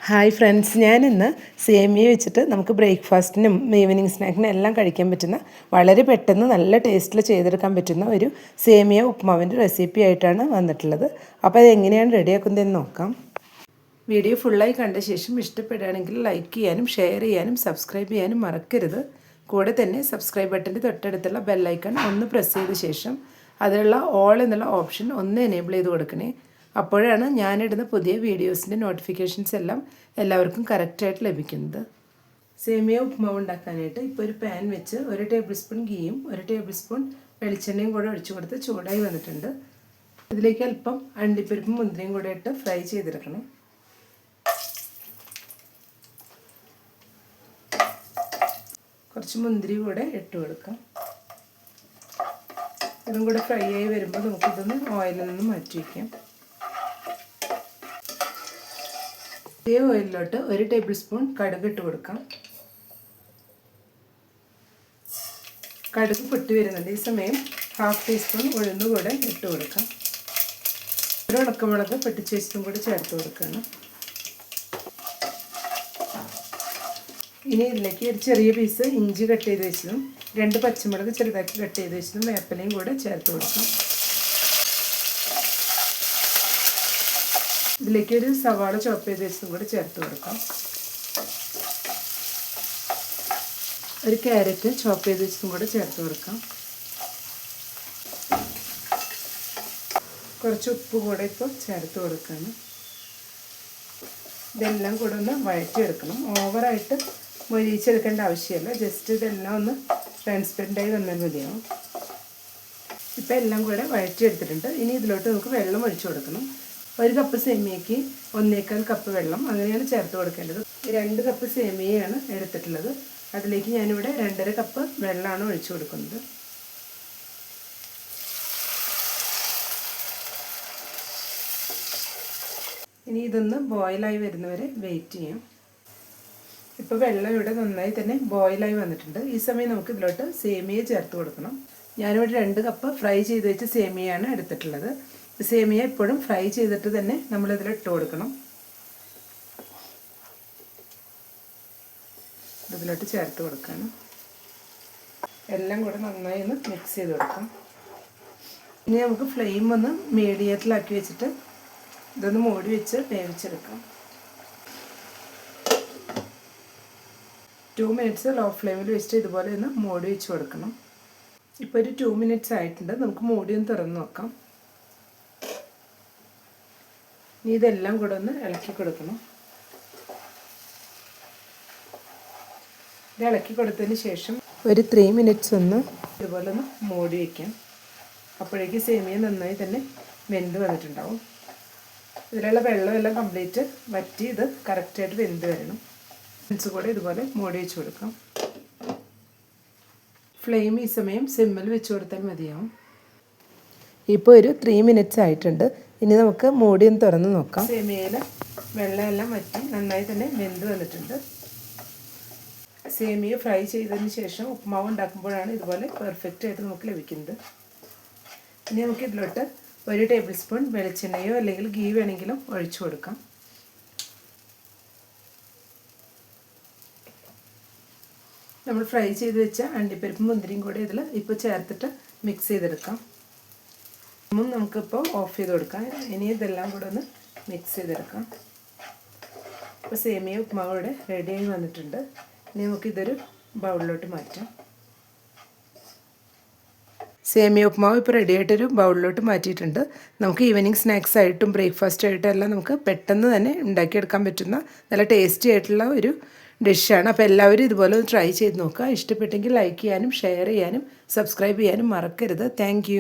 Hi friends, ഞാനിന്ന് സേമിയ വെച്ചിട്ട് നമുക്ക് ബ്രേക്ക്ഫാസ്റ്റിനും ഈവനിങ് സ്നാക്കിനും എല്ലാം കഴിക്കാൻ പറ്റുന്ന വളരെ പെട്ടെന്ന് നല്ല ടേസ്റ്റിൽ ചെയ്തെടുക്കാൻ പറ്റുന്ന ഒരു സേമിയ ഉപ്മാവിൻ്റെ റെസിപ്പി ആയിട്ടാണ് വന്നിട്ടുള്ളത്. അപ്പോൾ അതെങ്ങനെയാണ് റെഡിയാക്കുന്നതെന്ന് നോക്കാം. വീഡിയോ ഫുള്ളായി കണ്ട ശേഷം ഇഷ്ടപ്പെടുകയാണെങ്കിൽ ലൈക്ക് ചെയ്യാനും ഷെയർ ചെയ്യാനും സബ്സ്ക്രൈബ് ചെയ്യാനും മറക്കരുത്. കൂടെ തന്നെ സബ്സ്ക്രൈബ് ബട്ടൻ്റെ തൊട്ടടുത്തുള്ള ബെല്ലൈക്കൺ ഒന്ന് പ്രസ് ചെയ്ത ശേഷം അതിലുള്ള ഓൾ എന്നുള്ള ഓപ്ഷൻ ഒന്ന് എനേബിൾ ചെയ്ത് കൊടുക്കണേ. അപ്പോഴാണ് ഞാനിടുന്ന പുതിയ വീഡിയോസിൻ്റെ നോട്ടിഫിക്കേഷൻസ് എല്ലാം എല്ലാവർക്കും കറക്റ്റായിട്ട് ലഭിക്കുന്നത്. സേമിയ ഉപ്മാവ് ഉണ്ടാക്കാനായിട്ട് ഇപ്പോൾ ഒരു പാൻ വെച്ച് 1 ടേബിൾ സ്പൂൺ ഗീയും 1 ടേബിൾ സ്പൂൺ വെളിച്ചെണ്ണയും കൂടെ ഒഴിച്ചു കൊടുത്ത് ചൂടായി വന്നിട്ടുണ്ട്. ഇതിലേക്ക് അല്പം അണ്ടിപ്പരിപ്പും മുന്തിരിയും കൂടെ ഇട്ട് ഫ്രൈ ചെയ്തെടുക്കണം. കുറച്ച് മുന്തിരി കൂടെ ഇട്ട് കൊടുക്കാം. ഇതും കൂടെ ഫ്രൈ ആയി വരുമ്പോൾ നമുക്കിതൊന്ന് ഓയിലിൽ നിന്ന് മാറ്റി വയ്ക്കാം. ഈ ഓയിലിലോട്ട് 1 ടേബിൾ സ്പൂൺ കടുക് ഇട്ട് കൊടുക്കാം. കടുക് പൊട്ടി വരുന്നുണ്ട്. ഈ സമയം 1/2 ടീസ്പൂൺ ഉഴുന്ന് കൂടെ ഇട്ട് കൊടുക്കാം. ഒരു ഉണക്കമുളക് പൊട്ടിച്ച് വെച്ചിട്ടും കൂടി ചേർത്ത് കൊടുക്കണം. ഇനി ഇതിലേക്ക് ഒരു ചെറിയ പീസ് ഇഞ്ചി കട്ട് ചെയ്ത് വെച്ചതും 2 പച്ചമുളക് ചെറുതാക്കി കട്ട് ചെയ്ത് വെച്ചതും വേപ്പിലയും കൂടെ ചേർത്ത് കൊടുക്കാം. ഇതിലേക്ക് ഒരു സവാള ചോപ്പ് ചെയ്ത് വെച്ചതും കൂടെ ചേർത്ത് കൊടുക്കാം. ഒരു ക്യാരറ്റ് ചോപ്പ് ചെയ്ത് വെച്ചതും കൂടെ ചേർത്ത് കൊടുക്കാം. കുറച്ച് ഉപ്പ് കൂടെ ഇപ്പോൾ ചേർത്ത് കൊടുക്കണം. ഇതെല്ലാം കൂടെ ഒന്ന് വഴറ്റിയെടുക്കണം. ഓവറായിട്ട് മൊരിയിച്ചെടുക്കേണ്ട ആവശ്യമില്ല. ജസ്റ്റ് ഇതെല്ലാം ഒന്ന് ട്രാൻസ്പെറൻ്റായി വന്നാൽ മതിയാവും. ഇപ്പം എല്ലാം കൂടെ വഴറ്റിയെടുത്തിട്ടുണ്ട്. ഇനി ഇതിലോട്ട് നമുക്ക് വെള്ളം ഒഴിച്ചു കൊടുക്കണം. 1 കപ്പ് സേമിയയ്ക്ക് 1.25 കപ്പ് വെള്ളം അങ്ങനെയാണ് ചേർത്ത് കൊടുക്കേണ്ടത്. 2 കപ്പ് സേമിയയാണ് എടുത്തിട്ടുള്ളത്. അതിലേക്ക് ഞാനിവിടെ 2.5 കപ്പ് വെള്ളമാണ് ഒഴിച്ചു കൊടുക്കുന്നത്. ഇനി ഇതൊന്ന് ബോയിലായി വരുന്നവരെ വെയിറ്റ് ചെയ്യാം. ഇപ്പോൾ വെള്ളം ഇവിടെ നന്നായി തന്നെ ബോയിലായി വന്നിട്ടുണ്ട്. ഈ സമയം നമുക്ക് ഇതിലോട്ട് സേമിയ ചേർത്ത് കൊടുക്കണം. ഞാനിവിടെ 2 കപ്പ് ഫ്രൈ ചെയ്ത് വെച്ച സേമിയയാണ് എടുത്തിട്ടുള്ളത്. സേമിയ എപ്പോഴും ഫ്രൈ ചെയ്തിട്ട് തന്നെ നമ്മളിതിൽ ഇട്ട് കൊടുക്കണം. ഇതിലോട്ട് ചേർത്ത് കൊടുക്കണം. എല്ലാം കൂടെ നന്നായി ഒന്ന് മിക്സ് ചെയ്ത് കൊടുക്കാം. ഇനി നമുക്ക് ഫ്ലെയിം ഒന്ന് മീഡിയത്തിലാക്കി വെച്ചിട്ട് ഇതൊന്ന് മൂടി വെച്ച് വേവിച്ചെടുക്കാം. 2 മിനിറ്റ്സ് ലോ ഫ്ലെയിമിൽ വെച്ചിട്ട് ഇതുപോലെ ഒന്ന് മൂടി വെച്ച് കൊടുക്കണം. ഇപ്പോൾ ഒരു 2 മിനിറ്റ്സ് ആയിട്ടുണ്ട്. നമുക്ക് മൂടി ഒന്ന് തുറന്ന് നോക്കാം. ഇനി ഇതെല്ലാം കൂടെ ഒന്ന് ഇളക്കി കൊടുക്കണം. ഇത് ഇളക്കി കൊടുത്തതിന് ശേഷം ഒരു 3 മിനിറ്റ്സ് ഒന്ന് ഇതുപോലെ ഒന്ന് മൂടി വയ്ക്കാം. അപ്പോഴേക്ക് സേമിയ നന്നായി തന്നെ വെന്ത് വന്നിട്ടുണ്ടാവും. ഇതിലുള്ള വെള്ളമെല്ലാം കംപ്ലീറ്റ് വറ്റി ഇത് കറക്റ്റായിട്ട് വെന്ത് വരണം. മിനിറ്റ്സ് കൂടെ ഇതുപോലെ മൂടി വെച്ച് കൊടുക്കാം. ഫ്ലെയിം ഈ സമയം സിമ്മിൽ വെച്ച് കൊടുത്താൽ മതിയാവും. ഇപ്പോൾ ഒരു 3 മിനിറ്റ്സ് ആയിട്ടുണ്ട്. ഇനി നമുക്ക് മൂടി ഒന്ന് തുറന്ന് നോക്കാം. സേമിയയിൽ വെള്ളമെല്ലാം വറ്റി നന്നായി തന്നെ വെന്ത് വന്നിട്ടുണ്ട്. സേമിയ ഫ്രൈ ചെയ്തതിന് ശേഷം ഉപ്മാവ് ഉണ്ടാക്കുമ്പോഴാണ് ഇതുപോലെ പെർഫെക്റ്റ് ആയിട്ട് നമുക്ക് ലഭിക്കുന്നത്. ഇനി നമുക്ക് ഇതിലോട്ട് 1 ടേബിൾ സ്പൂൺ വെളിച്ചെണ്ണയോ അല്ലെങ്കിൽ ഗീ വേണമെങ്കിലും ഒഴിച്ചു കൊടുക്കാം. നമ്മൾ ഫ്രൈ ചെയ്ത് വെച്ച അണ്ടിപ്പരിപ്പും മുന്തിരിയും കൂടി ഇതിൽ ഇപ്പോൾ ചേർത്തിട്ട് മിക്സ് ചെയ്തെടുക്കാം. നമുക്കിപ്പോൾ ഓഫ് ചെയ്ത് കൊടുക്കാം. ഇനി ഇതെല്ലാം കൂടെ ഒന്ന് മിക്സ് ചെയ്തെടുക്കാം. ഇപ്പോൾ സേമിയ ഉപ്മാവ് ഇവിടെ റെഡിയായി വന്നിട്ടുണ്ട്. ഇനി നമുക്കിതൊരു ബൗളിലോട്ട് മാറ്റാം. സേമിയ ഉപ്മാവ് ഇപ്പോൾ റെഡിയായിട്ടൊരു ബൗളിലോട്ട് മാറ്റിയിട്ടുണ്ട്. നമുക്ക് ഈവനിങ് സ്നാക്സ് ആയിട്ടും ബ്രേക്ക്ഫാസ്റ്റ് ആയിട്ടും എല്ലാം നമുക്ക് പെട്ടെന്ന് തന്നെ ഉണ്ടാക്കിയെടുക്കാൻ പറ്റുന്ന നല്ല ടേസ്റ്റി ആയിട്ടുള്ള ഒരു ഡിഷാണ്. അപ്പോൾ എല്ലാവരും ഇതുപോലെ ഒന്ന് ട്രൈ ചെയ്ത് നോക്കുക. ഇഷ്ടപ്പെട്ടെങ്കിൽ ലൈക്ക് ചെയ്യാനും ഷെയർ ചെയ്യാനും സബ്സ്ക്രൈബ് ചെയ്യാനും മറക്കരുത്. താങ്ക്